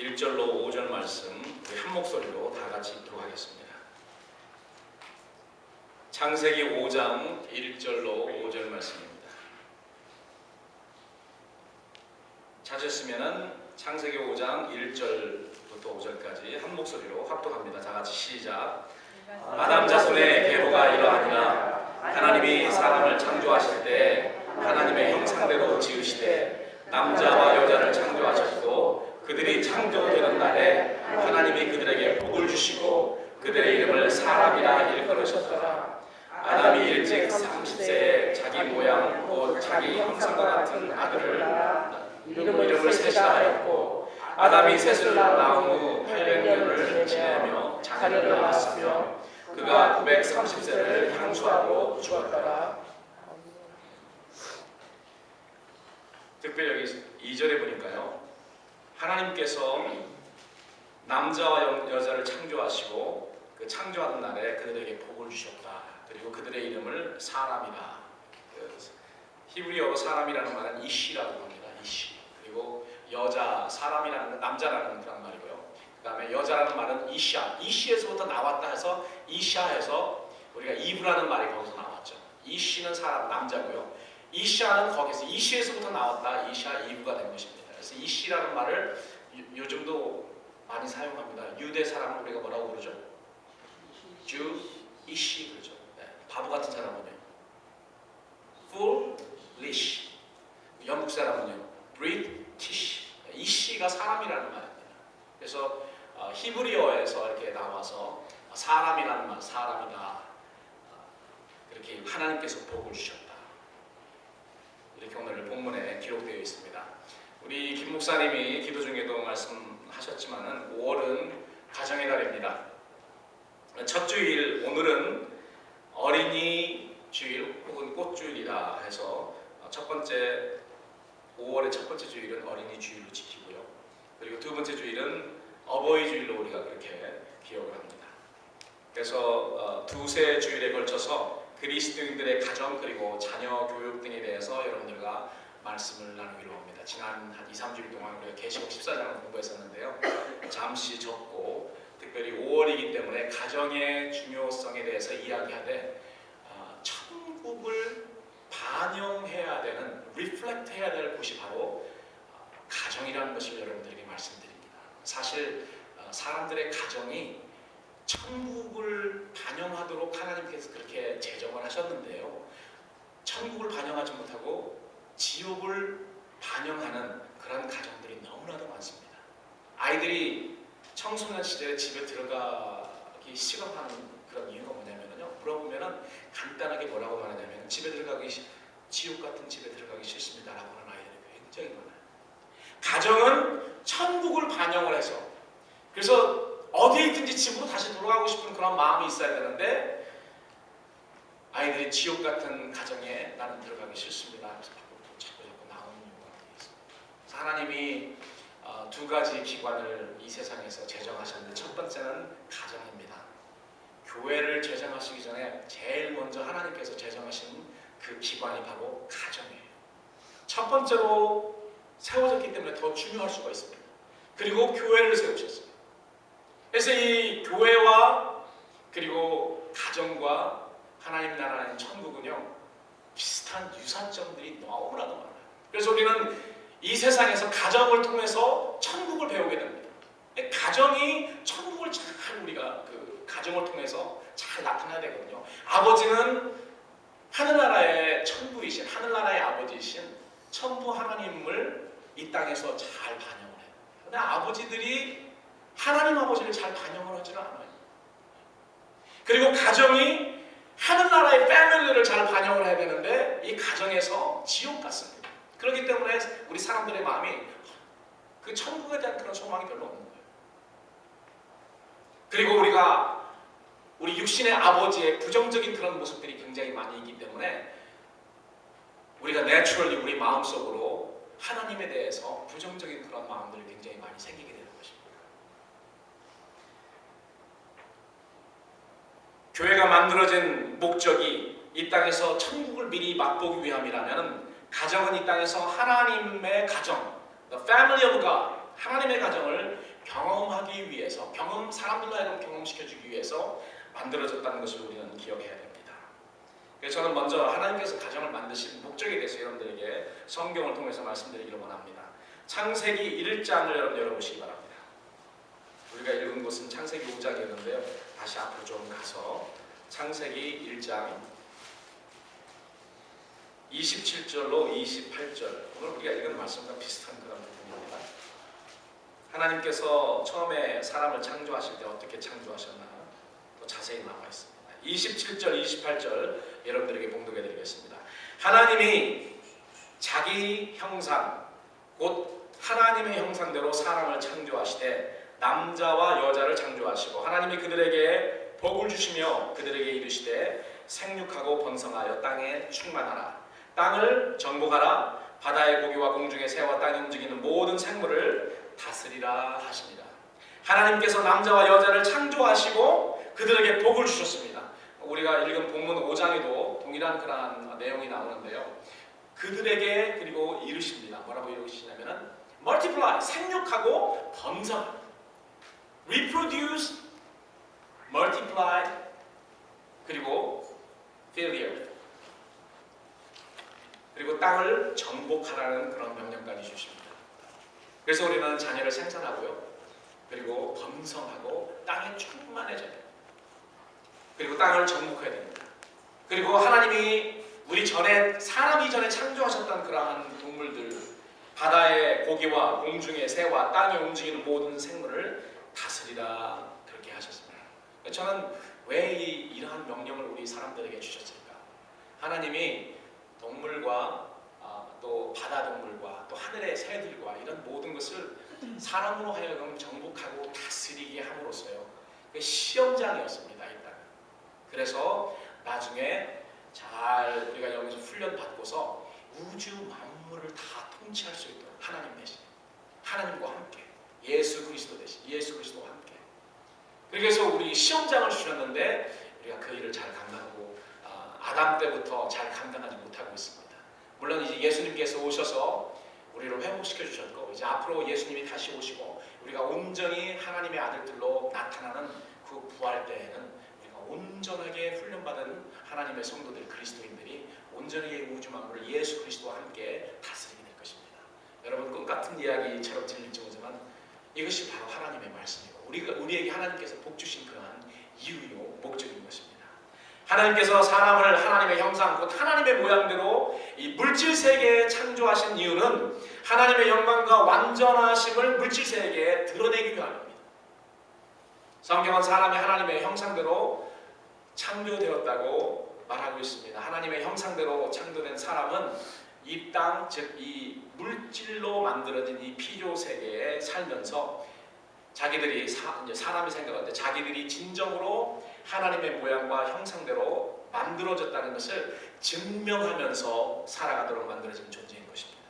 1절로 5절 말씀 우리 한 목소리로 다 같이 읽도록 하겠습니다. 창세기 5장 1절로 5절 말씀입니다. 찾으시면은 창세기 5장 1절부터 5절까지 한 목소리로 합독합니다. 다 같이 시작. 아담 자손의 계보가 이러하니라. 하나님이 사람을 창조하실 때 하나님의 형상대로 지으시되 남자와 여자를 창조하셨고 그들이 창조되는 날에 하나님이 그들에게 복을 주시고 그들의 이름을 사람이라 일컬으셨더라. 아담이 일찍 30세에 자기 모양 곧 자기 형상과 같은 아들을 이름을 셋이라 하였고 아담이 셋을 낳은 후 800년을 지내며 자녀를 낳았으며 그가 930세를 향수하고 죽었더라. 특별히 여기 2절에 보니까요, 하나님께서 남자와 여자를 창조하시고 그 창조하는 날에 그들에게 복을 주셨다. 그리고 그들의 이름을 사람이다. 히브리어로 사람이라는 말은 이시라고 합니다. 이시. 그리고 여자, 사람이라는 남자라는 그런 말이고요. 그 다음에 여자라는 말은 이샤. 이시에서부터 나왔다 해서 이샤에서 우리가 이브라는 말이 거기서 나왔죠. 이시는 사람, 남자고요. 이샤는 거기서 이시에서부터 나왔다. 이샤, 이브가 된 것입니다. 그래서 이시라는 말을 요즘도 많이 사용합니다. 유대 사람을 우리가 뭐라고 부르죠? 주, 이시 그러죠. 네. 바보 같은 사람은요, foolish. 영국 사람은요, British. 이시가 사람이라는 말입니다. 그래서 히브리어에서 이렇게 나와서 사람이라는 말, 사람이다. 이렇게 하나님께서 복을 주셨다. 이렇게 오늘 본문에 기록되어 있습니다. 우리 김 목사님이 기도 중에도 말씀하셨지만은 5월은 가정의 달입니다. 첫 주일 오늘은 어린이 주일 혹은 꽃주일이라 해서 첫 번째 5월의 첫 번째 주일은 어린이 주일로 지키고요. 그리고 두 번째 주일은 어버이 주일로 우리가 그렇게 기억을 합니다. 그래서 두세 주일에 걸쳐서 그리스도인들의 가정 그리고 자녀 교육 등에 대해서 여러분들과 말씀을 나누기로 합니다. 지난 한 2, 3주일 동안 우리가 계시록 14장을 공부했었는데요. 잠시 접고 특별히 5월이기 때문에 가정의 중요성에 대해서 이야기하되 천국을 반영해야 되는, 리플렉트 해야 될 곳이 바로 가정이라는 것을 여러분들에게 말씀드립니다. 사실 사람들의 가정이 천국을 반영하도록 하나님께서 그렇게 제정을 하셨는데요, 천국을 반영하지 못하고 지옥을 반영하는 그런 가정들이 너무나도 많습니다. 아이들이 청소년 시절에 집에 들어가기 싫어하는 그런 이유가 뭐냐면요, 물어보면은 간단하게 뭐라고 말하냐면 지옥 같은 집에 들어가기 싫습니다 라고 하는 아이들이 굉장히 많아요. 가정은 천국을 반영을 해서, 그래서 어디에 있든지 집으로 다시 돌아가고 싶은 그런 마음이 있어야 되는데 아이들이 지옥 같은 가정에 나는 들어가기 싫습니다 하면서 자꾸 나오는 이유가 있습니다. 하나님이 두 가지 기관을 이 세상에서 제정하셨는데 첫 번째는 가정입니다. 교회를 제정하시기 전에 제일 먼저 하나님께서 제정하신 그 기관이 바로 가정이에요. 첫 번째로 세워졌기 때문에 더 중요할 수가 있습니다. 그리고 교회를 세우셨어요. 그래서 이 교회와 그리고 가정과 하나님 나라의 천국은요, 비슷한 유사점들이 너무나도 많아요. 그래서 우리는 이 세상에서 가정을 통해서 천국을 배우게 됩니다. 가정이 천국을 잘 우리가 그 가정을 통해서 잘 나타나야 되거든요. 아버지는 하늘나라의 천부이신, 하늘나라의 아버지이신 천부 하나님을 이 땅에서 잘 반영을 해요. 근데 아버지들이 하나님 아버지를 잘 반영을 하지는 않아요. 그리고 가정이 하늘나라의 패밀리를 잘 반영을 해야 되는데 이 가정에서 지옥 같습니다. 그렇기 때문에 우리 사람들의 마음이 그 천국에 대한 그런 소망이 별로 없는 거예요. 그리고 우리가 우리 육신의 아버지의 부정적인 그런 모습들이 굉장히 많이 있기 때문에 우리가 내추럴리 우리 마음속으로 하나님에 대해서 부정적인 그런 마음들이 굉장히 많이 생기게 되는 것입니다. 교회가 만들어진 목적이 이 땅에서 천국을 미리 맛보기 위함이라면 가정은 이 땅에서 하나님의 가정, the family of God, 하나님의 가정을 경험하기 위해서, 사람들로 하여금 경험시켜주기 위해서 만들어졌다는 것을 우리는 기억해야 됩니다. 그래서 저는 먼저 하나님께서 가정을 만드신 목적에 대해서 여러분들에게 성경을 통해서 말씀드리기를 원합니다. 창세기 1장을 여러분 열어보시기 바랍니다. 우리가 읽은 곳은 창세기 5장이었는데요. 다시 앞으로 좀 가서 창세기 1장 27절로 28절, 오늘 우리가 읽은 말씀과 비슷한 그런 부분입니다. 하나님께서 처음에 사람을 창조하실 때 어떻게 창조하셨나 또 자세히 나와 있습니다. 27절, 28절 여러분들에게 봉독해 드리겠습니다. 하나님이 자기 형상, 곧 하나님의 형상대로 사람을 창조하시되 남자와 여자를 창조하시고 하나님이 그들에게 복을 주시며 그들에게 이르시되 생육하고 번성하여 땅에 충만하라. 땅을 정복하라. 바다의 고기와 공중의 새와 땅에 움직이는 모든 생물을 다스리라 하십니다. 하나님께서 남자와 여자를 창조하시고 그들에게 복을 주셨습니다. 우리가 읽은 본문 5장에도 동일한 그러한 내용이 나오는데요. 그들에게 그리고 이르십니다. 뭐라고 이르시냐면은 multiply, 생육하고 번성, reproduce, multiply, 그리고 fill the earth. 그리고 땅을 정복하라는 그런 명령까지 주십니다. 그래서 우리는 자녀를 생산하고요. 그리고 번성하고 땅에 충만해져야 됩니다. 그리고 땅을 정복해야 됩니다. 그리고 하나님이 우리 전에 사람 이전에 창조하셨던 그러한 동물들, 바다의 고기와 공중의 새와 땅에 움직이는 모든 생물을 다스리라 그렇게 하셨습니다. 저는 왜 이러한 명령을 우리 사람들에게 주셨을까? 하나님이 동물과 또 바다 동물과 또 하늘의 새들과 이런 모든 것을 사람으로 하여금 정복하고 다스리게 함으로써요. 시험장이었습니다. 일단. 그래서 나중에 잘 우리가 여기서 훈련 받고서 우주 만물을 다 통치할 수 있도록 하나님 대신, 하나님과 함께, 예수 그리스도 대신, 예수 그리스도와 함께. 그래서 우리 시험장을 주셨는데 우리가 그 일을 잘 감당하고 아담 때부터 잘 감당하지 못하고 있습니다. 물론 이제 예수님께서 오셔서 우리를 회복시켜 주셨고 이제 앞으로 예수님이 다시 오시고 우리가 온전히 하나님의 아들들로 나타나는 그 부활 때에는 우리가 온전하게 훈련받은 하나님의 성도들, 그리스도인들이 온전히 우주 만물을 예수 그리스도와 함께 다스리게 될 것입니다. 여러분 꿈같은 이야기처럼 들릴지 모르지만 이것이 바로 하나님의 말씀이고 우리에게 하나님께서 복 주신 그러한 이유요 목적인 것입니다. 하나님께서 사람을 하나님의 형상, 곧 하나님의 모양대로 이 물질 세계에 창조하신 이유는 하나님의 영광과 완전하심을 물질 세계에 드러내기 위함입니다. 성경은 사람이 하나님의 형상대로 창조되었다고 말하고 있습니다. 하나님의 형상대로 창조된 사람은 이 땅, 즉 이 물질로 만들어진 이 피조 세계에 살면서 자기들이 사람이 생각할 때 자기들이 진정으로 하나님의 모양과 형상대로 만들어졌다는 것을 증명하면서 살아가도록 만들어진 존재인 것입니다.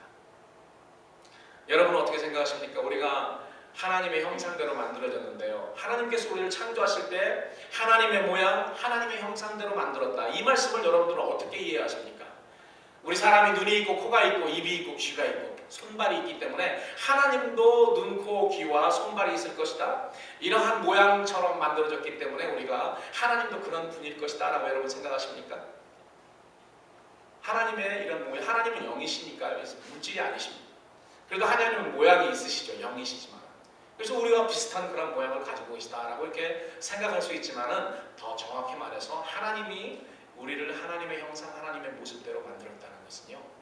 여러분은 어떻게 생각하십니까? 우리가 하나님의 형상대로 만들어졌는데요. 하나님께서 우리를 창조하실 때 하나님의 모양, 하나님의 형상대로 만들었다. 이 말씀을 여러분들은 어떻게 이해하십니까? 우리 사람이 눈이 있고 코가 있고 입이 있고 귀가 있고 손발이 있기 때문에 하나님도 눈, 코, 귀와 손발이 있을 것이다. 이러한 모양처럼 만들어졌기 때문에 우리가 하나님도 그런 분일 것이다 라고 여러분 생각하십니까? 하나님의 이런 모양, 하나님은 영이시니까요. 물질이 아니십니다. 그래도 하나님은 모양이 있으시죠. 영이시지만. 그래서 우리가 비슷한 그런 모양을 가지고 계시다라고 이렇게 생각할 수 있지만은 더 정확히 말해서 하나님이 우리를 하나님의 형상, 하나님의 모습대로 만들었다는 것은요.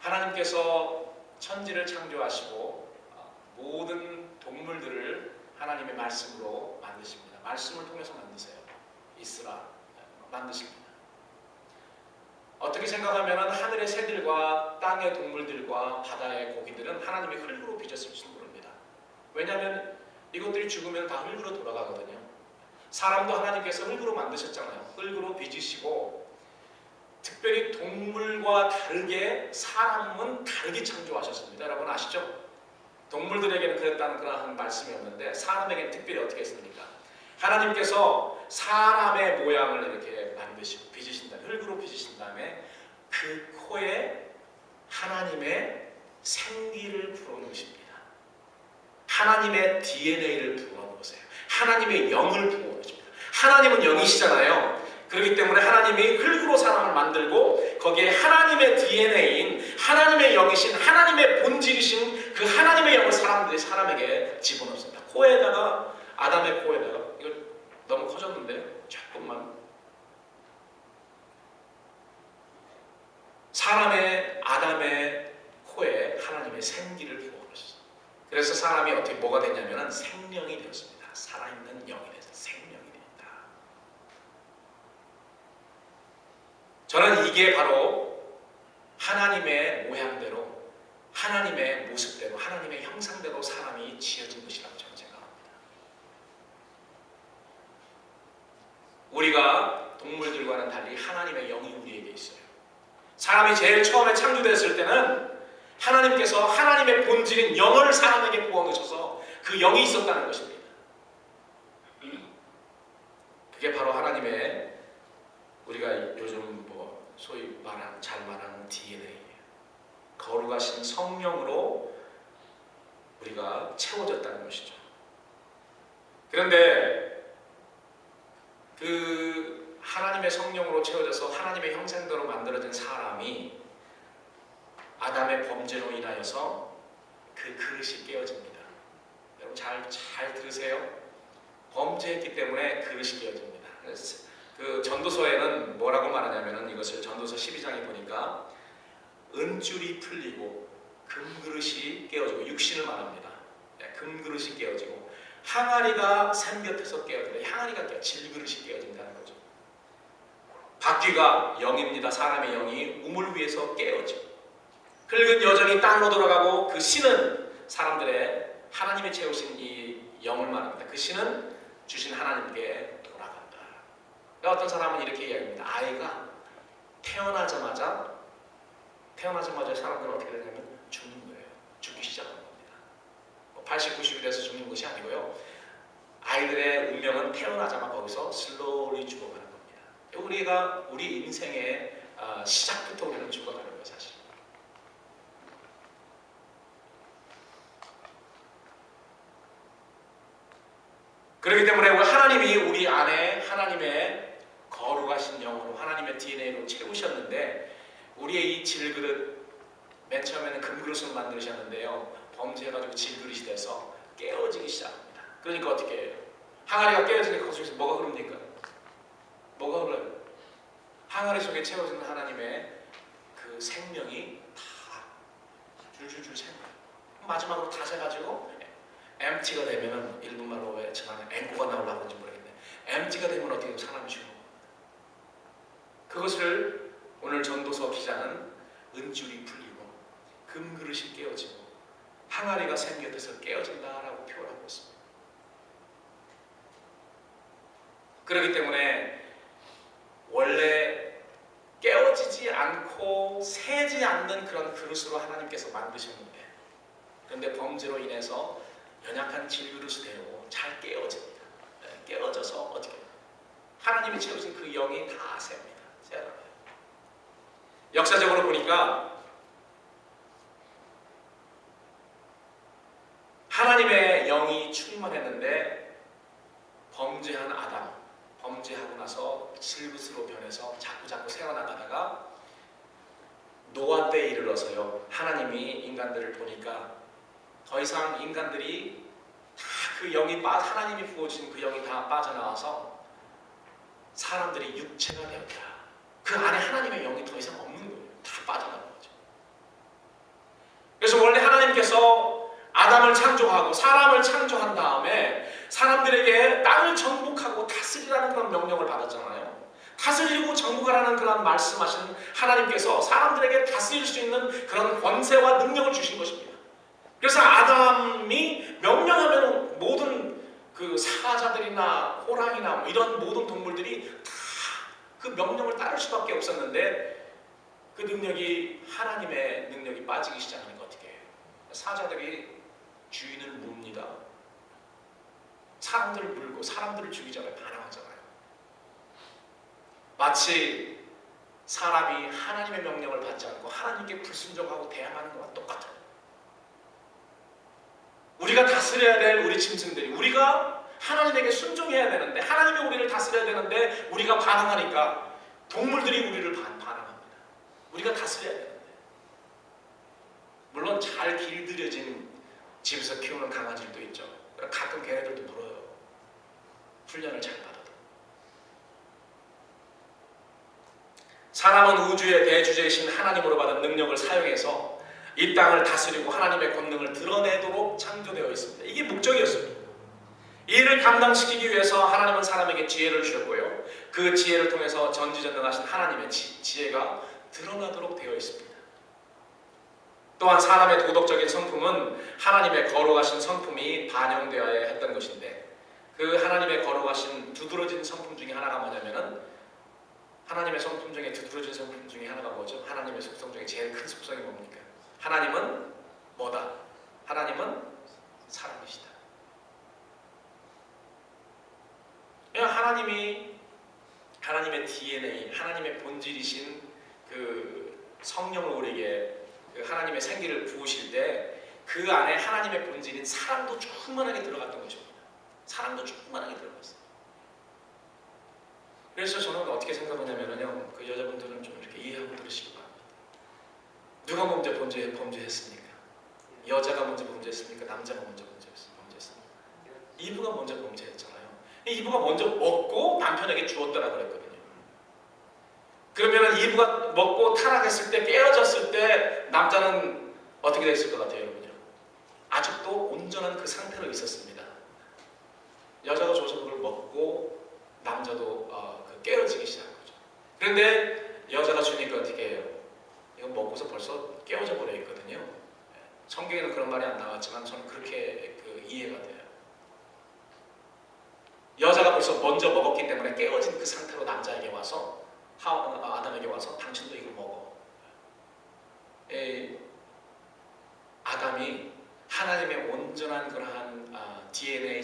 하나님께서 천지를 창조하시고 모든 동물들을 하나님의 말씀으로 만드십니다. 말씀을 통해서 만드세요. 있으라 만드십니다. 어떻게 생각하면 하늘의 새들과 땅의 동물들과 바다의 고기들은 하나님이 흙으로 빚었을지도 모릅니다. 왜냐하면 이것들이 죽으면 다 흙으로 돌아가거든요. 사람도 하나님께서 흙으로 만드셨잖아요. 흙으로 빚으시고 특별히 동물과 다르게 사람은 다르게 창조하셨습니다. 여러분 아시죠? 동물들에게는 그랬다는 그런 말씀이었는데 사람에게는 특별히 어떻게 했습니까? 하나님께서 사람의 모양을 이렇게 만드시고 빚으신 다음에 흙으로 빚으신 다음에 그 코에 하나님의 생기를 불어넣으십니다. 하나님의 DNA를 부어놓으세요. 하나님의 영을 부어놓으십니다. 하나님은 영이시잖아요. 그렇기 때문에 하나님이 흙으로 사람을 만들고 거기에 하나님의 DNA인 하나님의 영이신 하나님의 본질이신 그 하나님의 영을 사람에게 집어넣습니다. 코에다가 아담의 코에다가 이거 너무 커졌는데요. 조금만 아담의 코에 하나님의 생기를 부어놓으셨어요. 그래서 사람이 어떻게 뭐가 됐냐면 생명이 되었습니다. 살아있는 영이 돼서 생명이 됩니다. 저는 이게 바로 하나님의 모양대로 하나님의 모습대로 하나님의 형상대로 사람이 지어진 것이라고 저는 생각합니다. 우리가 동물들과는 달리 하나님의 영이 우리에게 있어요. 사람이 제일 처음에 창조됐을 때는 하나님께서 하나님의 본질인 영을 사람에게 부어넣으셔서 그 영이 있었다는 것입니다. 그게 바로 하나님의 우리가 요즘 소위 잘 말하는 DNA예요. 거룩하신 성령으로 우리가 채워졌다는 것이죠. 그런데 그 하나님의 성령으로 채워져서 하나님의 형상대로 만들어진 사람이 아담의 범죄로 인하여서 그 그릇이 깨어집니다. 여러분 잘 들으세요. 범죄했기 때문에 그릇이 깨어집니다. 그 전도서에는 뭐라고 말하냐면은 이것을 전도서 12장에 보니까 은줄이 풀리고 금그릇이 깨어지고 육신을 말합니다. 금그릇이 깨어지고 항아리가 샘 곁에서 깨어진다. 항아리가 질그릇이 깨어진다는 거죠. 바퀴가 영입니다. 사람의 영이 우물 위에서 깨어지고 흙은 여전히 땅으로 돌아가고 그 신은 사람들의 하나님이 채우신 이 영을 말합니다. 그 신은 주신 하나님께 돌아간다. 어떤 사람은 이렇게 이야기합니다. 아이가 태어나자마자 사람들은 어떻게 되냐면 죽는 거예요. 죽기 시작하는 겁니다. 80, 90이 돼서 죽는 것이 아니고요. 아이들의 운명은 태어나자마자 거기서 슬로리 죽어가는 겁니다. 우리 인생의 시작부터 우리는 죽어가는 거예요. 사실. 그렇기 때문에 하나님이 우리 안에 하나님의 거룩하신 영으로 하나님의 DNA로 채우셨는데 우리의 이 질그릇 맨 처음에는 금그릇을 만드셨는데요. 범죄해가지고 질그릇이 돼서 깨어지기 시작합니다. 그러니까 어떻게 해요? 항아리가 깨어지니까 그 속에서 뭐가 흐릅니까? 뭐가 흘러요? 항아리 속에 채워지는 하나님의 그 생명이 다 줄줄줄 새는 거예요. 마지막으로 다 새가지고 empty가 되면은 일본 말로 왜 저는 앵꼬가 나오려고 하는지 모르겠는데 empty가 되면 어떻게 사람이 죽는 겁니다. 그것을 오늘 전도서 기자는 은줄이 풀리고 금그릇이 깨어지고 항아리가 샘 곁에서 깨어진다라고 표현하고 있습니다. 그렇기 때문에 원래 깨어지지 않고 새지 않는 그런 그릇으로 하나님께서 만드셨는데 그런데 범죄로 인해서 연약한 질그릇이 되고 잘 깨어집니다. 깨어져서 어떻게 하나님이 채우신 그 영이 다 셉니다. 역사적으로 보니까 하나님의 영이 충만했는데 범죄한 아담, 범죄하고 나서 질그릇으로 변해서 자꾸 새어나가다가 노아 때에 이르러서요. 하나님이 인간들을 보니까 더 이상 인간들이 다 그 영이 하나님이 부어주신 그 영이 다 빠져나와서 사람들이 육체가 되었다. 그 안에 하나님의 영이 더 이상 없는 거예요. 다 빠져나간 거죠. 그래서 원래 하나님께서 아담을 창조하고 사람을 창조한 다음에 사람들에게 땅을 정복하고 다스리라는 그런 명령을 받았잖아요. 다스리고 정복하라는 그런 말씀하신 하나님께서 사람들에게 다스릴 수 있는 그런 권세와 능력을 주신 것입니다. 그래서 아담이 명령하면 모든 그 사자들이나 호랑이나 이런 모든 동물들이 다 그 명령을 따를 수밖에 없었는데 그 능력이 하나님의 능력이 빠지기 시작하니까 어떻게 해요? 사자들이 주인을 뭅니다. 사람들을 물고 사람들을 죽이자마자 반항하잖아요. 마치 사람이 하나님의 명령을 받지 않고 하나님께 불순종하고 대항하는 것과 똑같아요. 우리가 다스려야 될 우리 짐승들이, 우리가 하나님에게 순종해야 되는데, 하나님이 우리를 다스려야 되는데 우리가 반항하니까 동물들이 우리를 반항합니다. 우리가 다스려야 되는데. 물론 잘 길들여진 집에서 키우는 강아지들도 있죠. 가끔 걔네들도 물어요. 훈련을 잘 받아도. 사람은 우주의 대주제이신 하나님으로 받은 능력을 사용해서 이 땅을 다스리고 하나님의 권능을 드러내도록 창조되어 있습니다. 이게 목적이었습니다. 이 일을 감당시키기 위해서 하나님은 사람에게 지혜를 주셨고요. 그 지혜를 통해서 전지전능하신 하나님의 지혜가 드러나도록 되어 있습니다. 또한 사람의 도덕적인 성품은 하나님의 거룩하신 성품이 반영되어야 했던 것인데, 그 하나님의 거룩하신 두드러진 성품 중에 하나가 뭐냐면은, 하나님의 성품 중에 두드러진 성품 중에 하나가 뭐죠? 하나님의 속성 중에 제일 큰 속성이 뭡니까? 하나님은 뭐다? 하나님은 사랑이시다. 하나님이 하나님의 DNA, 하나님의 본질이신 그 성령을 우리에게 그 하나님의 생기를 부으실 때 그 안에 하나님의 본질인 사랑도 충만하게 들어갔던 것입니다. 사랑도 충만하게 들어갔어요. 그래서 저는 어떻게 생각하냐면요, 그 여자분들은 좀 이렇게 이해하고 들으시기 바랍니다. 누가 먼저 범죄했습니까? 여자가 먼저 범죄했습니까? 남자가 먼저 범죄했습니까? 이브가 먼저 범죄했잖아요. 이브가 먼저 먹고 남편에게 주었다라고 그랬거든요. 그러면 이브가 먹고 타락했을 때, 깨어졌을 때 남자는 어떻게 됐을 것 같아요, 여러분요? 아직도 온전한 그 상태로 있었습니다. 여자가 줘서 그걸 먹고 남자도 깨어지기 시작한 거죠. 그런데 여자가 주니까 어떻게 해요? 이거 먹고서 벌써 깨어져 버려 있거든요. 성경에는 그런 말이 안 나왔지만 저는 그렇게 이해가 돼요. 여자가 벌써 먼저 먹었기 때문에 깨어진 그 상태로 남자에게 와서, 아담에게 와서 당신도 이걸 먹어. 아담이 하나님의 온전한 그러한 DNA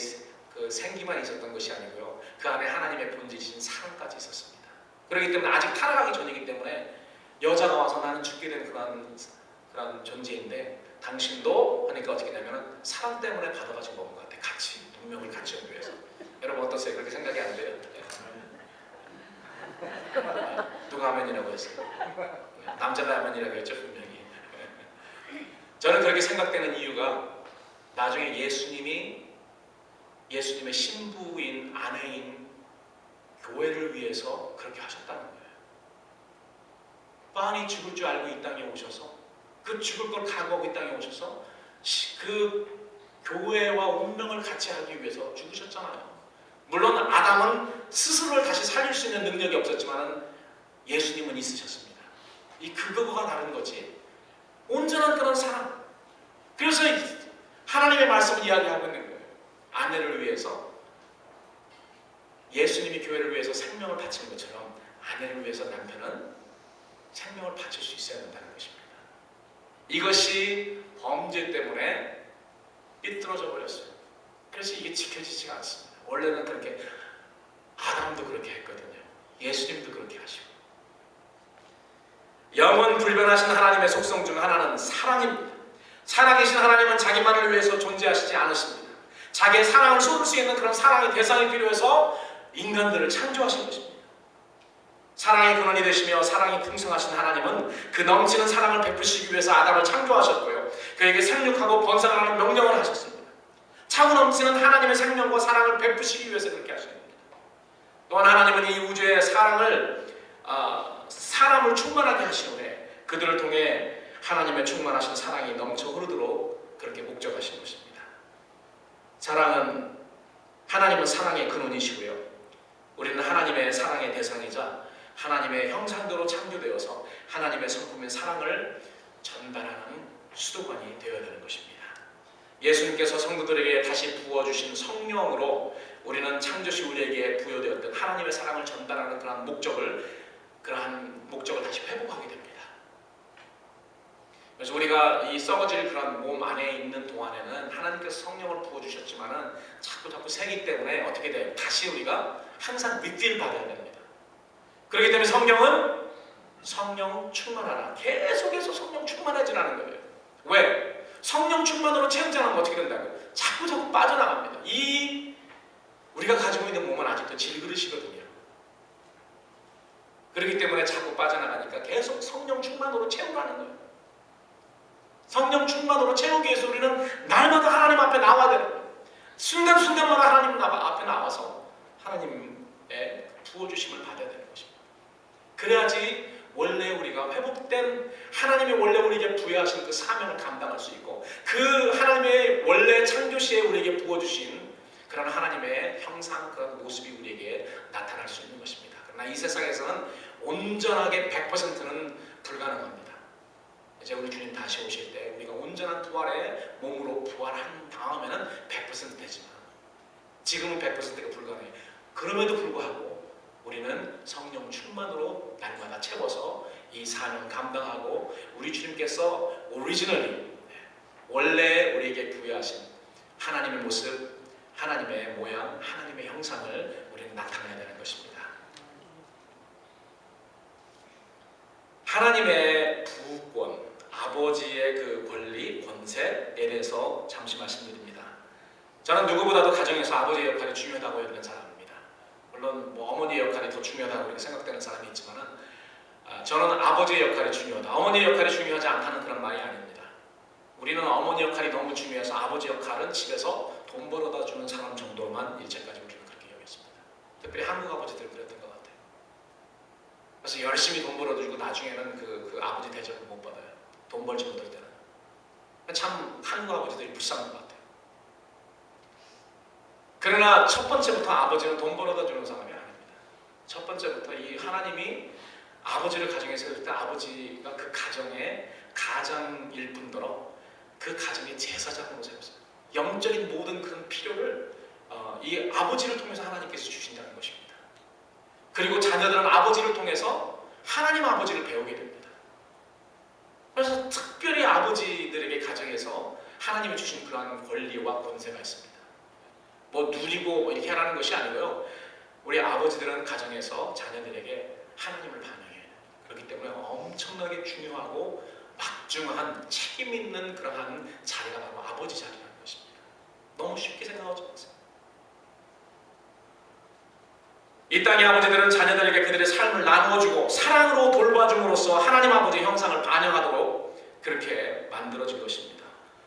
그 생기만 있었던 것이 아니고요, 그 안에 하나님의 본질이신 사랑까지 있었습니다. 그렇기 때문에 아직 타락하기 전이기 때문에 여자가 와서 나는 죽게 된 그런 존재인데 당신도 하니까 어떻게 되냐면 사랑 때문에 받아가지고 먹은 것 같아. 같이 동명을 같이 하기 위해서. 여러분 어떠세요? 그렇게 생각이 안 돼요? 누가 아멘이라고 했어요? 남자가 아멘이라고 했죠, 분명히. 저는 그렇게 생각되는 이유가 나중에 예수님의 신부인 아내인 교회를 위해서 그렇게 하셨다는 거예요. 빤히 죽을 줄 알고 이 땅에 오셔서, 그 죽을 걸 각오하고 이 땅에 오셔서 그 교회와 운명을 같이 하기 위해서 죽으셨잖아요. 물론 아담은 스스로를 다시 살릴 수 있는 능력이 없었지만 예수님은 있으셨습니다. 이 그거가 다른 거지. 온전한 그런 사랑. 그래서 하나님의 말씀을 이야기하고 있는 거예요. 아내를 위해서, 예수님이 교회를 위해서 생명을 바치는 것처럼 아내를 위해서 남편은 생명을 바칠 수 있어야 된다는 것입니다. 이것이 범죄 때문에 삐뚤어져 버렸어요. 그래서 이게 지켜지지가 않습니다. 원래는 그렇게, 아담도 그렇게 했거든요. 예수님도 그렇게 하시고. 영원 불변하신 하나님의 속성 중 하나는 사랑입니다. 살아계신 하나님은 자기만을 위해서 존재하시지 않으십니다. 자기의 사랑을 쏟을 수 있는 그런 사랑의 대상이 필요해서 인간들을 창조하신 것입니다. 사랑의 근원이 되시며 사랑이 풍성하신 하나님은 그 넘치는 사랑을 베푸시기 위해서 아담을 창조하셨고요, 그에게 생육하고 번성하라는 명령을 하셨습니다. 차고 넘치는 하나님의 생명과 사랑을 베푸시기 위해서 그렇게 하십니다. 또한 하나님은 이 우주의 사람을 충만하게 하신 후에 그들을 통해 하나님의 충만하신 사랑이 넘쳐 흐르도록 그렇게 목적하신 것입니다. 하나님은 사랑의 근원이시고요, 우리는 하나님의 사랑의 대상이자 하나님의 형상대로 창조되어서 하나님의 성품인 사랑을 전달하는 수도관이 되어야 되는 것입니다. 예수님께서 성도들에게 다시 부어주신 성령으로 우리는 창조시 우리에게 부여되었던 하나님의 사랑을 전달하는 그러한 목적을 다시 회복하게 됩니다. 그래서 우리가 이 썩어질 그런 몸 안에 있는 동안에는 하나님께서 성령을 부어주셨지만은 자꾸 새기 때문에 어떻게 돼요? 다시 우리가 항상 리필 받아야 됩니다. 그렇기 때문에 성령 충만하라. 계속해서 성령 충만해지라는 거예요. 왜? 성령 충만으로 채우지 않으면 어떻게 된다고요? 자꾸 빠져나갑니다. 우리가 가지고 있는 몸은 아직도 질그릇이거든요. 그렇기 때문에 자꾸 빠져나가니까 계속 성령 충만으로 채우라는 거예요. 성령 충만으로 채우기 위해서 우리는 날마다 하나님 앞에 나와야 되는 거예요. 순간순간마다 하나님 앞에 나와서 하나님의 부어주심을 받아야 되는 것입니다. 그래야지 원래 우리가 회복된 하나님이 원래 우리에게 부여하신 그 사명을 감당할 수 있고 그 하나님의 원래 창조시에 우리에게 부어주신 그런 하나님의 형상 그런 모습이 우리에게 나타날 수 있는 것입니다. 그러나 이 세상에서는 온전하게 100%는 불가능합니다. 이제 우리 주님 다시 오실 때 우리가 온전한 부활의 몸으로 부활한 다음에는 100% 되지만 지금은 100%가 불가능해요. 그럼에도 불구하고 우리는 성령 충만으로 날마다 채워서 이 사명 감당하고 우리 주님께서 오리지널리 원래 우리에게 부여하신 하나님의 모습, 하나님의 모양, 하나님의 형상을 우리는 나타내야 되는 것입니다. 하나님의 부권, 아버지의 그 권리, 권세에 대해서 잠시 말씀드립니다. 저는 누구보다도 가정에서 아버지의 역할이 중요하다고 여기는 사람입니다. 물론 어머니의 역할이 더 중요하다고 이렇게 생각되는 사람이 있지만 저는 아버지의 역할이 중요하다. 어머니의 역할이 중요하지 않다는 그런 말이 아닙니다. 우리는 어머니 역할이 너무 중요해서 아버지 역할은 집에서 돈 벌어다 주는 사람 정도만 일제까지 우리는 그렇게 여겼습니다. 특별히 한국 아버지들 그랬던 것 같아요. 그래서 열심히 돈 벌어주고 나중에는 그 아버지 대접을 못 받아요. 돈 벌지 못할 때는. 참 한국 아버지들이 불쌍한 것 같아요. 그러나 첫 번째부터 아버지는 돈 벌어다 주는 사람이 아닙니다. 첫 번째부터 이 하나님이 아버지를 가정에 세울 때 아버지가 그 가정의 가장일 뿐더러 그 가정의 제사장으로 세웠어요. 영적인 모든 그런 필요를 이 아버지를 통해서 하나님께서 주신다는 것입니다. 그리고 자녀들은 아버지를 통해서 하나님 아버지를 배우게 됩니다. 그래서 특별히 아버지들에게 가정에서 하나님이 주신 그러한 권리와 권세가 있습니다. 뭐 누리고 이렇게 하라는 것이 아니고요. 우리 아버지들은 가정에서 자녀들에게 하나님을 반영해요. 그렇기 때문에 엄청나게 중요하고 막중한 책임 있는 그러한 자리가 바로 아버지 자리라는 것입니다. 너무 쉽게 생각하지 마세요. 이 땅의 아버지들은 자녀들에게 그들의 삶을 나누어주고 사랑으로 돌봐줌으로써 하나님 아버지의 형상을 반영하도록 그렇게 만들어진 것입니다.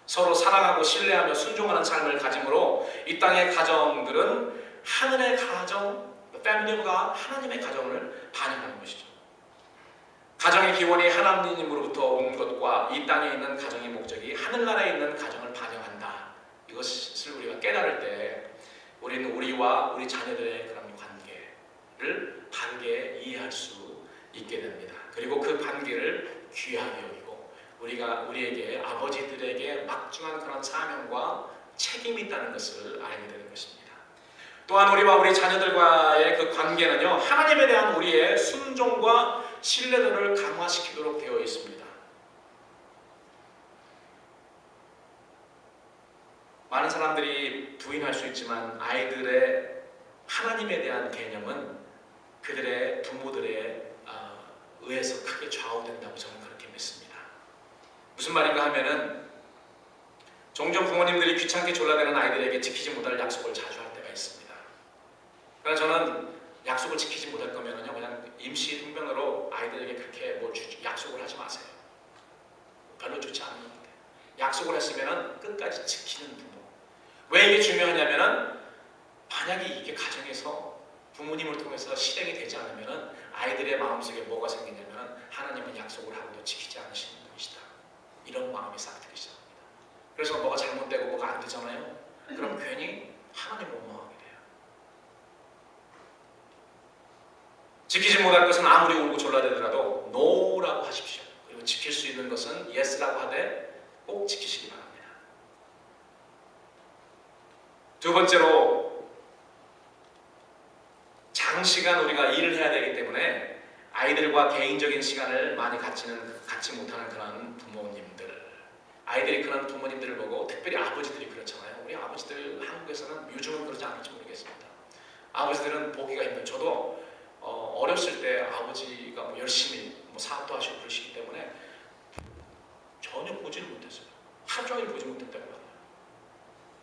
서로 사랑하고 신뢰하며 순종하는 삶을 가짐으로 이 땅의 가정들은 하늘의 가정, 패밀리가 하나님의 가정을 반영하는 것이죠. 가정의 기원이 하나님으로부터 온 것과 이 땅에 있는 가정의 목적이 하늘나라에 있는 가정을 반영한다. 이것을 우리가 깨달을 때 우리는 우리와 우리 자녀들의 그런 관계를 바르게 이해할 수 있게 됩니다. 그리고 그 관계를 귀하게 여기고 우리에게 아버지들에게 막중한 그런 사명과 책임이 있다는 것을 알게 되는 것입니다. 또한 우리와 우리 자녀들과의 그 관계는요, 하나님에 대한 우리의 순종과 신뢰도를 강화시키도록 되어 있습니다. 많은 사람들이 부인할 수 있지만 아이들의 하나님에 대한 개념은 그들의 부모들에 의해서 크게 좌우된다고 저는 그렇게 믿습니다. 무슨 말인가 하면은 종종 부모님들이 귀찮게 졸라대는 아이들에게 지키지 못할 약속을 자주 할 때가 있습니다. 그러나 저는 약속을 지키지 못할 거면은요, 그냥 임시 훈련으로 아이들에게 그렇게 약속을 하지 마세요. 별로 좋지 않은 것 같아요. 약속을 했으면은 끝까지 지키는 부모. 왜 이게 중요하냐면은 만약에 이게 가정에서 부모님을 통해서 실행이 되지 않으면은 아이들의 마음속에 뭐가 생기냐면 하나님은 약속을 하고도 지키지 않으시는 분이시다. 이런 마음이 싹 들기 시작합니다. 그래서 뭐가 잘못되고 뭐가 안 되잖아요. 그럼 괜히 하나님 원망하게 돼요. 지키지 못할 것은 아무리 울고 졸라대더라도 NO라고 하십시오. 그리고 지킬 수 있는 것은 YES라고 하되 꼭 지키시기 바랍니다. 두 번째로 장시간 우리가 일을 해야 되기 때문에 아이들과 개인적인 시간을 많이 갖지 못하는 그런 부모님들, 아이들이 그런 부모님들을 보고 특별히 아버지들이 그렇잖아요. 우리 아버지들 한국에서는 요즘은 그러지 않을지 모르겠습니다. 아버지들은 보기가 힘들어요. 저도 어렸을 때 아버지가 열심히 사업도 하시고 그러시기 때문에 전혀 보지를 못했어요. 하루 종일 보지 못했다고 해요.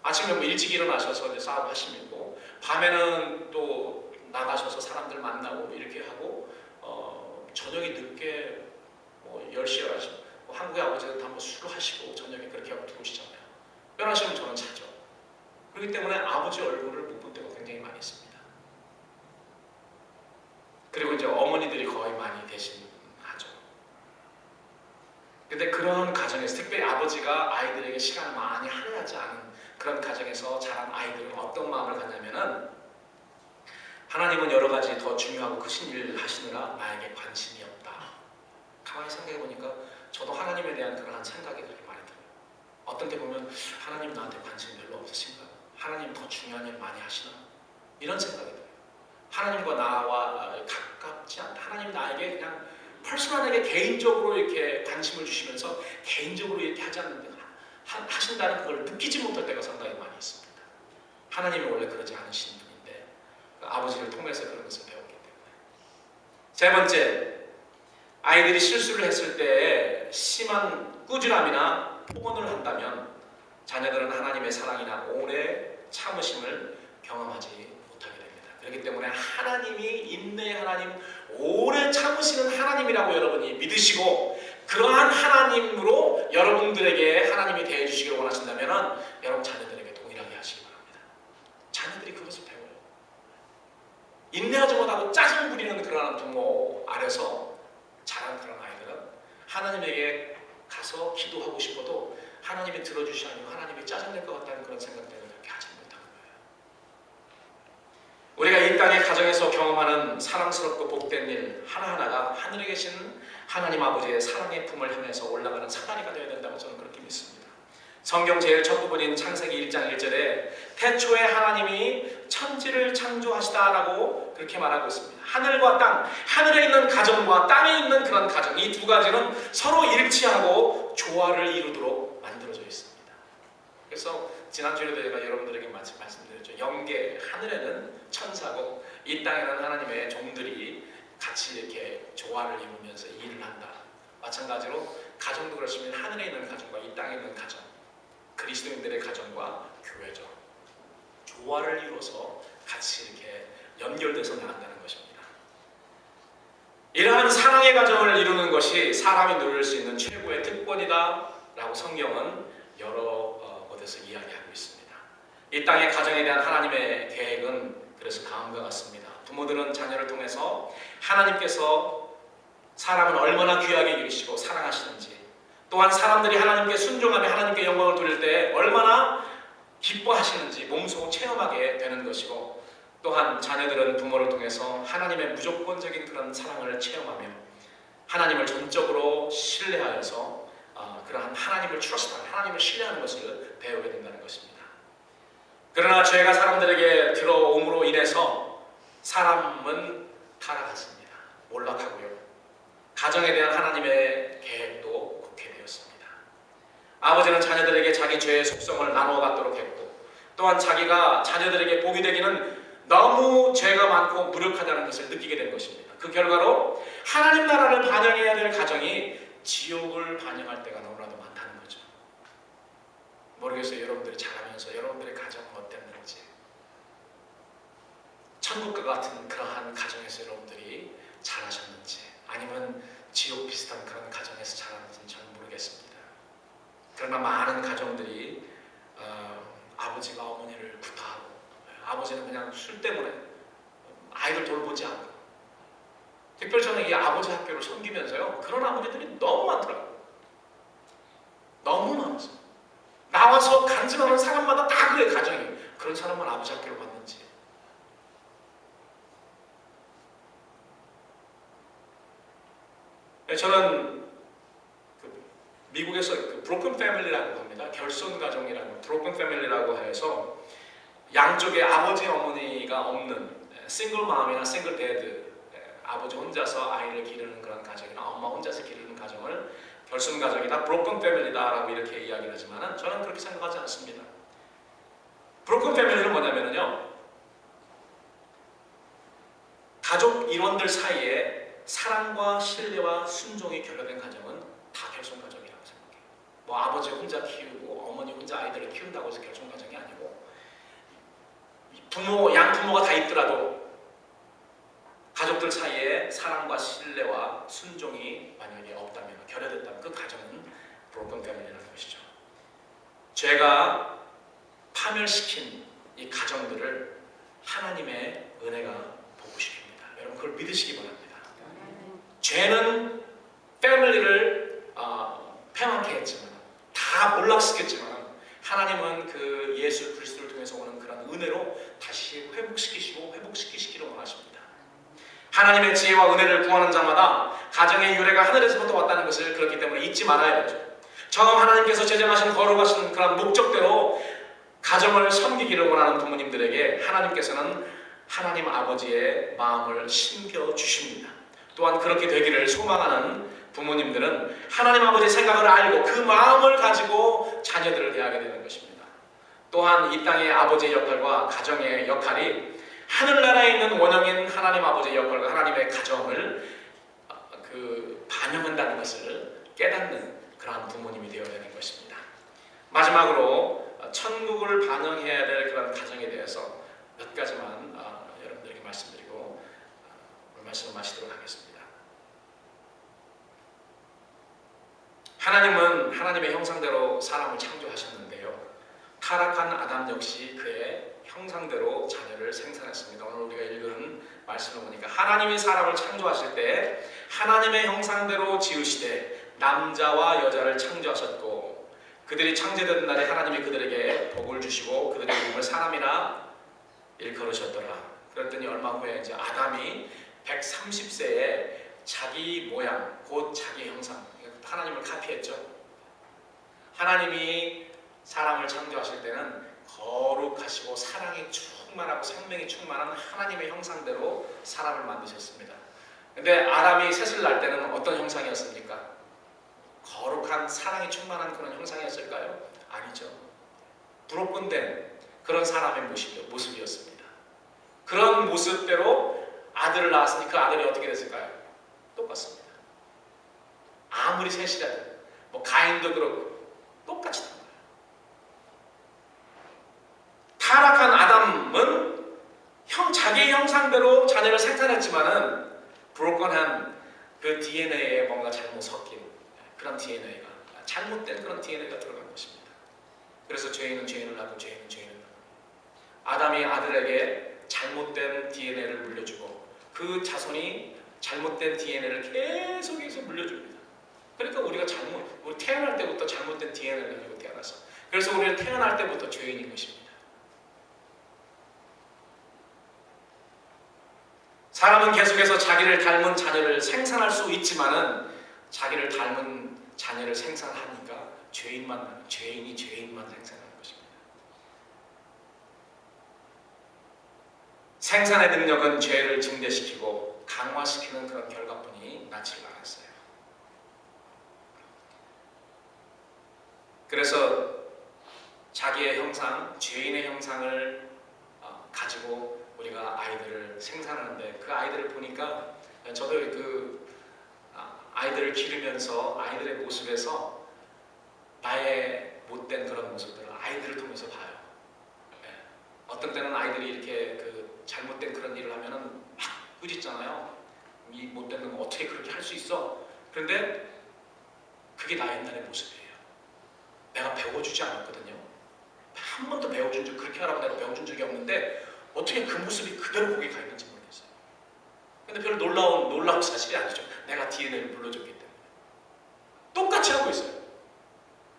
아침에 뭐 일찍 일어나셔서 이제 싸움 하시고, 밤에는 또 나가셔서 사람들 만나고 이렇게 하고, 저녁에 늦게 뭐 10시에 가시고, 뭐 한국의 아버지는 다 뭐 술을 하시고 저녁에 그렇게 하고 들어오시잖아요. 변하시면 저는 자죠. 그렇기 때문에 아버지 얼굴을 못 본 때가 굉장히 많이 있습니다. 그리고 이제 어머니들이 거의 많이 대신하죠. 근데 그런 가정에서, 특별히 아버지가 아이들에게 시간을 많이 할애하지 않은 그런 가정에서 자란 아이들은 어떤 마음을 갖냐면은, 하나님은 여러 가지 더 중요하고 크신 일을 하시느라 나에게 관심이 없다. 가만히 생각해 보니까 저도 하나님에 대한 그러한 생각이 그렇게 많이 들어요. 어떤 때 보면 하나님 나한테 관심이 별로 없으신가? 하나님 더 중요한 일 많이 하시나? 이런 생각이 들어요. 하나님과 나와 가깝지 않다. 하나님 나에게 그냥 퍼스널하게 개인적으로 이렇게 관심을 주시면서 개인적으로 이렇게 하신다는 그걸 느끼지 못할 때가 상당히 많이 있습니다. 하나님이 원래 그러지 않으신 분인데 아버지를 통해서 그런 것을 배웠기 때문에. 세 번째, 아이들이 실수를 했을 때 심한 꾸지람이나 폭언을 한다면 자녀들은 하나님의 사랑이나 오래 참으심을 경험하지 못하게 됩니다. 그렇기 때문에 하나님이 인내의 하나님, 오래 참으시는 하나님이라고 여러분이 믿으시고, 그러한 하나님으로 여러분들에게 하나님이 대해주시기를 원하신다면 여러분 자녀들에게 동일하게 하시기 바랍니다. 자녀들이 그것을 배워요. 인내하지 못하고 짜증 부리는 그러한 부모 아래서 자란 그런 아이들은 하나님에게 가서 기도하고 싶어도 하나님이 들어주시 아니면 하나님이 짜증낼 것 같다는 그런 생각 때문에 그렇게 하지 못하는 거예요. 우리가 이 땅의 가정에서 경험하는 사랑스럽고 복된 일 하나하나가 하늘에 계신 하나님 아버지의 사랑의 품을 향해서 올라가는 사다리가 되어야 된다고 저는 그렇게 믿습니다. 성경 제일 첫 부분인 창세기 1장 1절에 태초에 하나님이 천지를 창조하시다라고 그렇게 말하고 있습니다. 하늘과 땅, 하늘에 있는 가정과 땅에 있는 그런 가정, 이 두 가지는 서로 일치하고 조화를 이루도록 만들어져 있습니다. 그래서 지난주에도 제가 여러분들에게 말씀드렸죠. 영계, 하늘에는 천사고 이 땅에는 하나님의 종들이 같이 이렇게 조화를 이루면서 일을 한다. 마찬가지로 가정도 그렇습니다. 하늘에 있는 가정과 이 땅에 있는 가정, 그리스도인들의 가정과 교회죠. 조화를 이루어서 같이 이렇게 연결돼서 나간다는 것입니다. 이러한 사랑의 가정을 이루는 것이 사람이 누릴 수 있는 최고의 특권이다 라고 성경은 여러 곳에서 이야기하고 있습니다. 이 땅의 가정에 대한 하나님의 계획은 그래서 다음과 같습니다. 부모들은 자녀를 통해서 하나님께서 사람을 얼마나 귀하게 여기시고 사랑하시는지, 또한 사람들이 하나님께 순종하며 하나님께 영광을 돌릴 때 얼마나 기뻐하시는지 몸소 체험하게 되는 것이고, 또한 자녀들은 부모를 통해서 하나님의 무조건적인 그런 사랑을 체험하며 하나님을 전적으로 신뢰하여서 그러한 하나님을 트러스트하는, 하나님을 신뢰하는 것을 배우게 된다는 것입니다. 그러나 죄가 사람들에게 들어옴으로 인해서 사람은 타락했습니다. 몰락하고요. 가정에 대한 하나님의 계획도 곡해되었습니다. 아버지는 자녀들에게 자기 죄의 속성을 나누어 갖도록 했고, 또한 자기가 자녀들에게 복이 되기는 너무 죄가 많고 무력하다는 것을 느끼게 된 것입니다. 그 결과로 하나님 나라를 반영해야 될 가정이 지옥을 반영할 때가 너무나도 많다는 거죠. 모르겠어요. 여러분들이 자라면서 여러분들의 가정은 어땠는지, 천국과 같은 그러한 가정에서 여러분들이 자라셨는지, 아니면 지옥 비슷한 그런 가정에서 자랐는지는 저는 모르겠습니다. 그러나 많은 가정들이 아버지가 어머니를 구타하고, 아버지는 그냥 술 때문에 아이들 돌보지 않고, 특별히 저는 이 아버지 학교를 섬기면서요, 그런 아버지들이 너무 많더라고요. 너무 많았어요. 나와서 간증하는 사람마다 다 그래. 가정이 그런 사람만 아버지 학교를 갔는지. 저는 미국에서 브로큰 패밀리라고 합니다. 결손 가정이라고, 브로큰 패밀리라고 해서 양쪽에 아버지 어머니가 없는 싱글 맘이나 싱글 데드, 아버지 혼자서 아이를 기르는 그런 가정이나 엄마 혼자서 기르는 가정을 결손 가정이다, 브로큰 패밀리다라고 이렇게 이야기를 하지만 저는 그렇게 생각하지 않습니다. 브로큰 패밀리는 뭐냐면요, 가족 일원들 사이에 사랑과 신뢰와 순종이 결여된 가정은 다 결손 가정이라고 생각해요. 뭐 아버지 혼자 키우고 어머니 혼자 아이들을 키운다고 해서 결혼 과정이 아니고 부모, 양부모가 다 있더라도 가족들 사이에 사랑과 신뢰와 순종이 만약에 없다면, 결여됐다면 그 가정은 브로큰 패밀리라는 것이죠. 죄가 파멸시킨 이 가정들을 하나님의 은혜가 복구시킵니다. 여러분 그걸 믿으시기 바랍니다. 죄는 패밀리를 패망케 했지만, 다 몰락시켰지만, 하나님은 그 예수 그리스도를 통해서 오는 그런 은혜로 다시 회복시키시기를 원하십니다. 하나님의 지혜와 은혜를 구하는 자마다 가정의 유래가 하늘에서부터 왔다는 것을 그렇기 때문에 잊지 말아야 되죠. 처음 하나님께서 제정하신 거룩하신 그런 목적대로 가정을 섬기기를 원하는 부모님들에게 하나님께서는 하나님 아버지의 마음을 심겨주십니다. 또한 그렇게 되기를 소망하는 부모님들은 하나님 아버지의 생각을 알고 그 마음을 가지고 자녀들을 대하게 되는 것입니다. 또한 이 땅의 아버지의 역할과 가정의 역할이 하늘나라에 있는 원형인 하나님 아버지의 역할과 하나님의 가정을 반영한다는 것을 깨닫는 그러한 부모님이 되어야 되는 것입니다. 마지막으로 천국을 반영해야 될 그런 가정에 대해서 몇 가지만 여러분들에게 말씀드리고 말씀을 마치도록 하겠습니다. 하나님은 하나님의 형상대로 사람을 창조하셨는데요, 타락한 아담 역시 그의 형상대로 자녀를 생산했습니다. 오늘 우리가 읽은 말씀을 보니까 하나님이 사람을 창조하실 때 하나님의 형상대로 지으시되 남자와 여자를 창조하셨고, 그들이 창조된 날에 하나님이 그들에게 복을 주시고 그들의 이름을 사람이라 일컬으셨더라. 그랬더니 얼마 후에 이제 아담이 130세에 자기 모양, 곧 자기 형상, 하나님을 카피했죠. 하나님이 사람을 창조하실 때는 거룩하시고 사랑이 충만하고 생명이 충만한 하나님의 형상대로 사람을 만드셨습니다. 근데 아담이 셋을 낳을 때는 어떤 형상이었습니까? 거룩한 사랑이 충만한 그런 형상이었을까요? 아니죠. 브로큰된 그런 사람의 모습이었습니다. 그런 모습대로 아들을 낳았으니 그 아들이 어떻게 됐을까요? 똑같습니다. 아무리 셋이라도 뭐 가인도 그렇고 똑같이 된 거예요. 타락한 아담은 자기의 형상대로 자녀를 생산했지만은 브로큰한 그 DNA에 뭔가 잘못 섞인 그런 DNA가, 잘못된 그런 DNA가 들어간 것입니다. 그래서 죄인은 죄인을 낳고 죄인은 죄인을 낳고, 아담이 아들에게 잘못된 DNA를 물려주고 그 자손이 잘못된 DNA를 계속해서 물려줍니다. 그러니까 우리 태어날 때부터 잘못된 DNA를 가지고 태어나서, 그래서 우리는 태어날 때부터 죄인인 것입니다. 사람은 계속해서 자기를 닮은 자녀를 생산할 수 있지만은 자기를 닮은 자녀를 생산하니까 죄인이 죄인만 생산하는 것입니다. 생산의 능력은 죄를 증대시키고 강화시키는 그런 결과뿐이 낫지 않았어요. 그래서 자기의 형상, 죄인의 형상을 가지고 우리가 아이들을 생산하는데, 그 아이들을 보니까 저도 아이들을 기르면서 아이들의 모습에서 나의 못된 그런 모습들을 아이들을 통해서 봐요. 어떤 때는 아이들이 이렇게 잘못된 그런 일을 하면은 막 꾸짖잖아요. 이 못된 놈 어떻게 그렇게 할 수 있어? 그런데 그게 나 옛날의 모습이에요. 내가 배워주지 않았거든요. 한 번도 그렇게 하라고 내가 배워준 적이 없는데 어떻게 그 모습이 그대로 거기 가 있는지 모르겠어요. 근데 별로 놀라운 사실이 아니죠. 내가 DNA를 물려줬기 때문에. 똑같이 하고 있어요.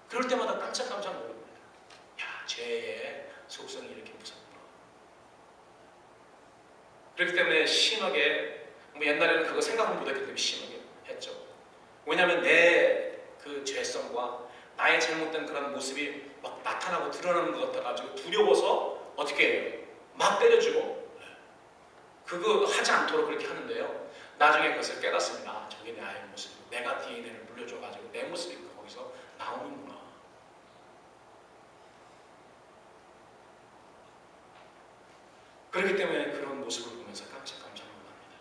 그럴 때마다 깜짝깜짝 놀랍니다. 야, 죄의 속성이 이렇게 무섭구나. 그렇기 때문에 심하게, 옛날에는 그거 생각은 못했기 때문에 심하게 했죠. 왜냐하면 내 그 죄성과 나의 잘못된 그런 모습이 막 나타나고 드러나는 것 같아가지고 두려워서 어떻게 해요? 막 때려주고, 그거 하지 않도록 그렇게 하는데요. 나중에 그것을 깨닫습니다. 저게 나의 모습, 내가 DNA를 물려줘가지고 내 모습이 거기서 나오는구나. 그렇기 때문에 그런 모습을 보면서 깜짝깜짝 놀랍니다.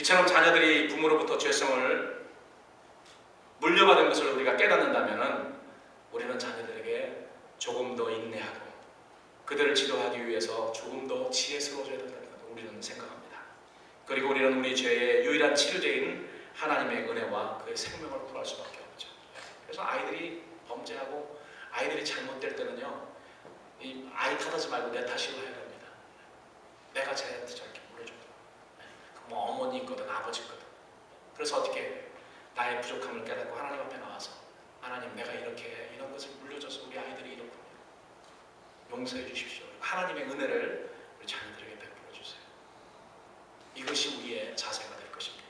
이처럼 자녀들이 부모로부터 죄성을 물려받은 것을 우리가 깨닫는다면 우리는 자녀들에게 조금 더 인내하고 그들을 지도하기 위해서 조금 더 지혜스러워져야 된다고 우리는 생각합니다. 그리고 우리는 우리 죄의 유일한 치료제인 하나님의 은혜와 그의 생명을 구할 수밖에 없죠. 그래서 아이들이 범죄하고 아이들이 잘못될 때는요, 이 아이 탓하지 말고 내 탓이고 해야 됩니다. 내가 쟤한테 저렇게 물려줬다. 뭐 어머니 있거든 아버지 있거든. 그래서 어떻게 해요? 나의 부족함을 깨닫고 하나님 앞에 나와서 하나님, 내가 이렇게 이런 것을 물려줘서 우리 아이들이 이렇군요. 용서해 주십시오. 하나님의 은혜를 우리 자녀들에게 베풀어 주세요. 이것이 우리의 자세가 될 것입니다.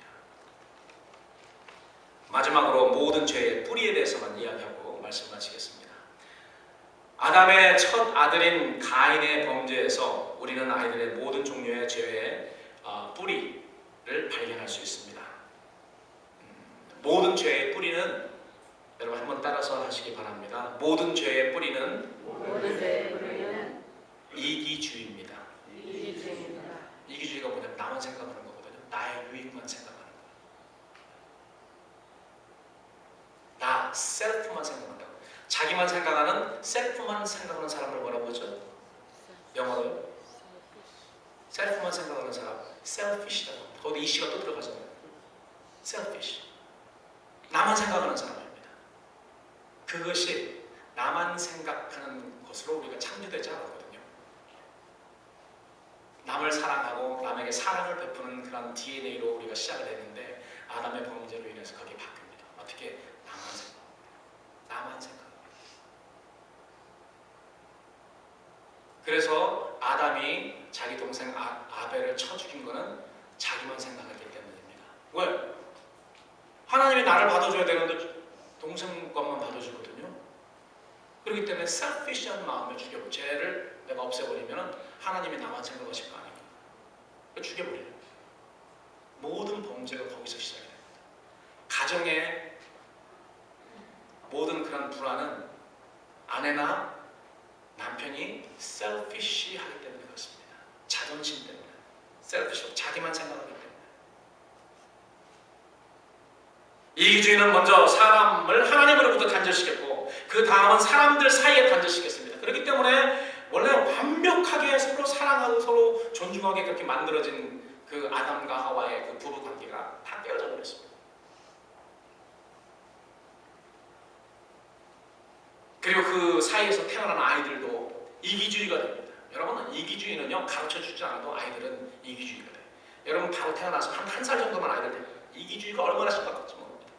마지막으로 모든 죄의 뿌리에 대해서만 이야기하고 말씀 마치겠습니다. 아담의 첫 아들인 가인의 범죄에서 우리는 아이들의 모든 종류의 죄의 뿌리를 발견할 수 있습니다. 모든 죄의 뿌리는, 여러분 한번 따라서 하시기 바랍니다. 모든 죄의 뿌리는 이기주의입니다. 이기주의가 뭐냐면 나만 생각하는 거거든요. 나의 유익만 생각하는 거예요. 나, 셀프만 생각한다고. 자기만 생각하는, 셀프만 생각하는 사람을 뭐라고 하죠? 영어로요? 셀프만 생각하는 사람, selfish라고 합니다. 거기 이씨가 또 들어가잖아요. selfish. 나만 생각하는 사람입니다. 그것이 나만 생각하는 것으로 우리가 창조되지 않았거든요. 남을 사랑하고 남에게 사랑을 베푸는 그런 DNA로 우리가 시작을 했는데 아담의 범죄로 인해서 그게 바뀝니다. 어떻게? 나만 생각. 그래서 아담이 자기 동생 아벨을 쳐 죽인 것은 자기만 생각했기 때문입니다. 왜? 하나님이 나를 받아줘야 되는데 동생 것만 받아주거든요. 그렇기 때문에 selfish한 마음을 죽여버려. 죄를 내가 없애버리면 하나님이 나만 생각하실 거 아니에요. 죽여버려요. 모든 범죄가 거기서 시작이 됩니다. 가정의 모든 그런 불안은 아내나 남편이 selfish하기 때문에 그렇습니다. 자존심 때문에. selfish, 자기만 생각하기 때문에. 이기주의는 먼저 사람을 하나님으로부터 단절시켰고 그 다음은 사람들 사이에 단절시켰습니다. 그렇기 때문에 원래 완벽하게 서로 사랑하고 서로 존중하게 그렇게 만들어진 그 아담과 하와의 그 부부 관계가 다 깨어져 버렸습니다. 그리고 그 사이에서 태어난 아이들도 이기주의가 됩니다. 여러분, 이기주의는요, 가르쳐 주지 않아도 아이들은 이기주의가 돼요. 여러분 바로 태어나서 한 살 정도만 아이들 돼요. 이기주의가 얼마나 심각한지 모릅니다.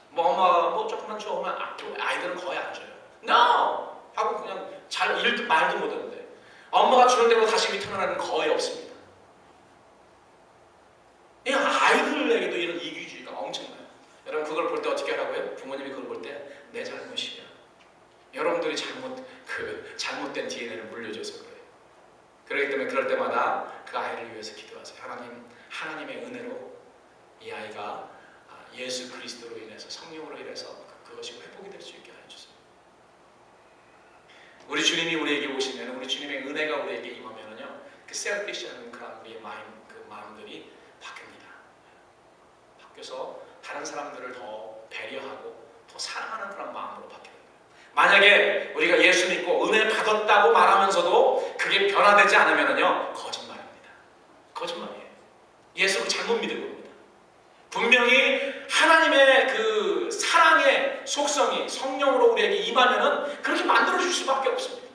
뭐 엄마가 뭐 조금만 줘 하면 아이들은 거의 안 줘요. No! 하고 그냥 잘 말도 못하는데 엄마가 주는 대로 다시 리턴을 하는 거의 없습니다. 이 아이들에게도 이런 이기주의가 엄청나요. 여러분 그걸 볼 때 어떻게 하라고요? 부모님이 그걸 볼 때 내 잘못이야. 여러분들이 잘못된 DNA를 물려줘서 그래요. 그렇기 때문에 그럴 때마다 그 아이를 위해서 기도하세요. 하나님의 은혜로 이 아이가 예수 그리스도로 인해서 성령으로 인해서 그것이 회복이 될 수 있게 하여 주세요. 우리 주님이 우리에게 오시면, 우리 주님의 은혜가 우리에게 임하면은요, 그 셀피시한 그런 우리의 마음들이 바뀝니다. 바뀌어서 다른 사람들을 더 배려하고 더 사랑하는 그런 마음으로 바뀌어요. 만약에 우리가 예수 믿고 은혜 받았다고 말하면서도 그게 변화되지 않으면은요, 거짓말입니다. 거짓말이에요. 예수를 잘못 믿은 겁니다. 분명히 하나님의 그 사랑의 속성이 성령으로 우리에게 임하면은 그렇게 만들어줄 수밖에 없습니다.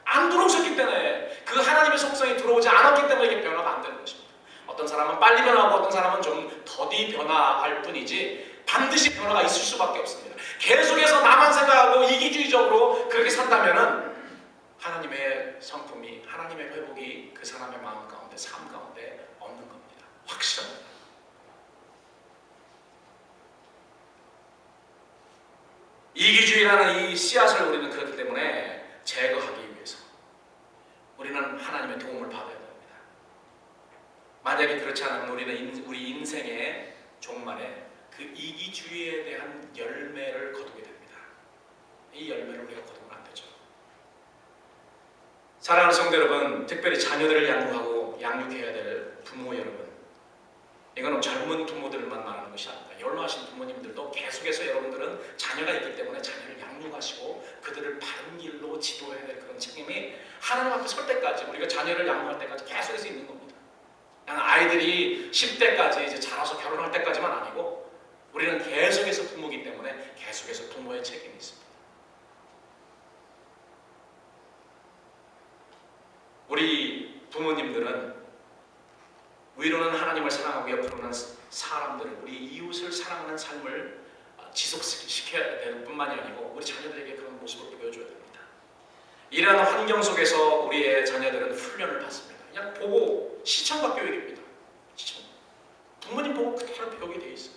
안 들어오셨기 때문에, 그 하나님의 속성이 들어오지 않았기 때문에 이게 변화가 안 되는 것입니다. 어떤 사람은 빨리 변화하고 어떤 사람은 좀 더디 변화할 뿐이지 반드시 변화가 있을 수밖에 없습니다. 계속해서 나만 생각하고 이기주의적으로 그렇게 산다면은 하나님의 성품이, 하나님의 회복이 그 사람의 마음 가운데, 삶 가운데 없는 겁니다. 확실합니다. 이기주의라는 이 씨앗을 우리는 그렇기 때문에 제거하기 위해서 우리는 하나님의 도움을 받아야 됩니다. 만약에 그렇지 않으면 우리는 우리 인생의 종말에 그 이기주의에 대한 열매를 거두게 됩니다. 이 열매를 우리가 거두면 안 되죠. 사랑하는 성도 여러분, 특별히 자녀들을 양육하고 양육해야 될 부모 여러분, 이거는 젊은 부모들만 말하는 것이 아닙니다. 연로하신 부모님들도 계속해서 여러분들은 자녀가 있기 때문에 자녀를 양육하시고 그들을 바른 길로 지도해야 될 그런 책임이 하나님 앞에 설 때까지, 우리가 자녀를 양육할 때까지 계속해서 있는 겁니다. 그냥 아이들이 10대까지 이제 자라서 결혼할 때까지만 아니고 우리는 계속해서 부모이기 때문에 계속해서 부모의 책임이 있습니다. 우리 부모님들은 위로는 하나님을 사랑하고 옆으로는 사람들을, 우리 이웃을 사랑하는 삶을 지속시켜야 될 뿐만이 아니고 우리 자녀들에게 그런 모습을 보여줘야 됩니다. 이러한 환경 속에서 우리의 자녀들은 훈련을 받습니다. 그냥 보고 시청각 교육입니다. 시청. 부모님 보고 그대로 배우게 돼 있어요.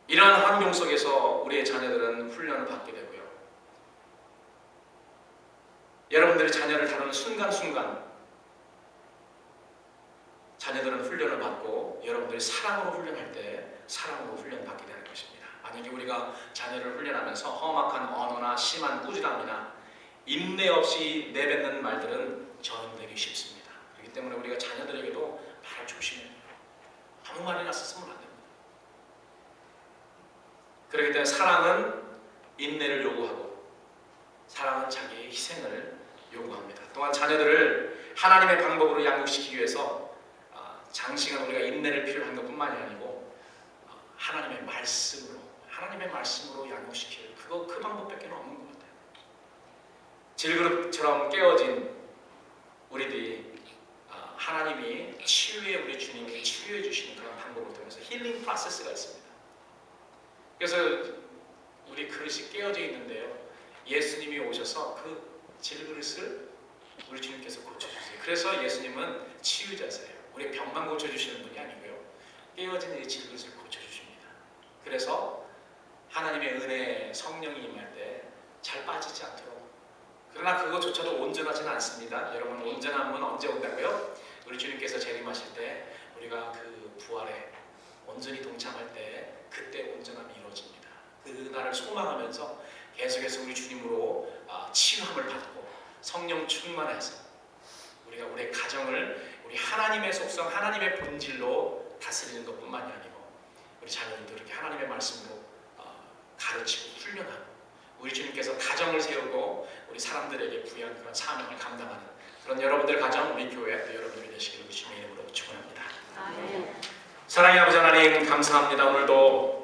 이러한 환경 속에서 우리의 자녀들은 훈련을 받게 되고요. 여러분들이 자녀를 다루는 순간순간 자녀들은 훈련을 받고 여러분들이 사랑으로 훈련할 때 사랑으로 훈련받게 되는 것입니다. 만약에 우리가 자녀를 훈련하면서 험악한 언어나 심한 꾸지람이나 인내 없이 내뱉는 말들은 저항되기 쉽습니다. 그렇기 때문에 우리가 자녀들에게도 말을 조심해야 돼요. 아무 말이나 쓰면 안 됩니다. 그렇기 때문에 사랑은 인내를 요구하고 사랑은 자기의 희생을 요구합니다. 또한 자녀들을 하나님의 방법으로 양육시키기 위해서 장시간 우리가 인내를 필요한 것뿐만이 아니고 하나님의 말씀으로 양육시킬 그 방법밖에 없는 것 같아요. 질그릇처럼 깨어진 우리들이 하나님이 우리 주님이 치유해 주시는 그런 방법을 통해서 힐링 프로세스가 있습니다. 그래서 우리 그릇이 깨어져 있는데요, 예수님이 오셔서 그 질그릇을 우리 주님께서 고쳐주세요. 그래서 예수님은 치유자세요. 우리 병만 고쳐주시는 분이 아니고요, 깨어진 이 질그릇을 고쳐주십니다. 그래서 하나님의 은혜, 성령이 임할 때 잘 빠지지 않도록. 그러나 그것조차도 온전하지는 않습니다. 여러분, 온전함은 언제 온다고요? 우리 주님께서 재림하실 때 우리가 그 부활에 온전히 동참할 때 그때 온전함이 이루어집니다. 그날을 소망하면서 계속해서 우리 주님으로 치유함을 받고 성령 충만해서 우리가 우리의 가정을 우리 하나님의 속성, 하나님의 본질로 다스리는 것뿐만이 아니고 우리 자녀들도 이렇게 하나님의 말씀으로 가르치고 훈련하고 우리 주님께서 가정을 세우고 우리 사람들에게 부여한 그런 사명을 감당하는 그런 여러분들 가정, 우리 교회 또 여러분들이 되시기를 주님의 이름으로 축원합니다. 아멘. 사랑의 아버지 하나님, 감사합니다. 오늘도